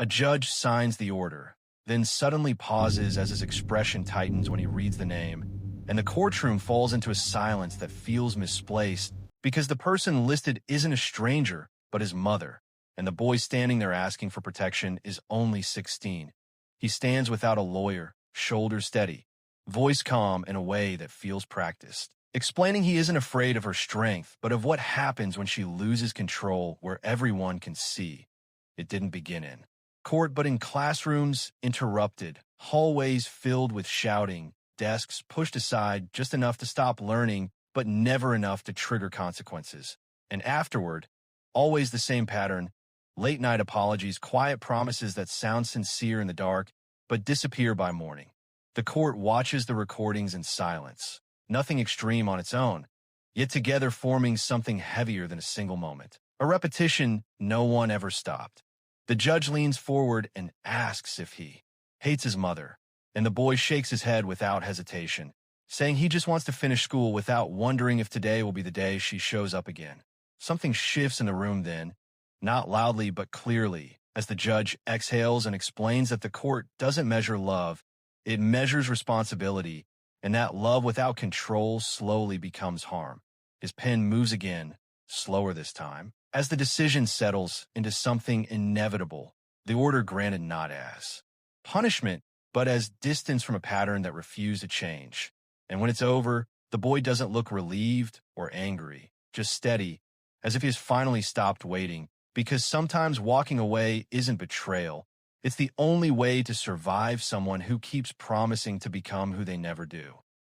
A judge signs the order, then suddenly pauses as his expression tightens when he reads the name, and the courtroom falls into a silence that feels misplaced because the person listed isn't a stranger, but his mother, and the boy standing there asking for protection is only 16. He stands without a lawyer, shoulders steady, voice calm in a way that feels practiced, explaining he isn't afraid of her strength, but of what happens when she loses control where everyone can see. It didn't begin in court, but in classrooms interrupted, hallways filled with shouting, desks pushed aside just enough to stop learning, but never enough to trigger consequences. And afterward, always the same pattern, late-night apologies, quiet promises that sound sincere in the dark, but disappear by morning. The court watches the recordings in silence, nothing extreme on its own, yet together forming something heavier than a single moment. A repetition no one ever stopped. The judge leans forward and asks if he hates his mother, and the boy shakes his head without hesitation, saying he just wants to finish school without wondering if today will be the day she shows up again. Something shifts in the room then, not loudly but clearly, as the judge exhales and explains that the court doesn't measure love, it measures responsibility, and that love without control slowly becomes harm. His pen moves again, slower this time, as the decision settles into something inevitable, the order granted not as punishment, but as distance from a pattern that refused to change. And when it's over, the boy doesn't look relieved or angry, just steady, as if he has finally stopped waiting, because sometimes walking away isn't betrayal. It's the only way to survive someone who keeps promising to become who they never do.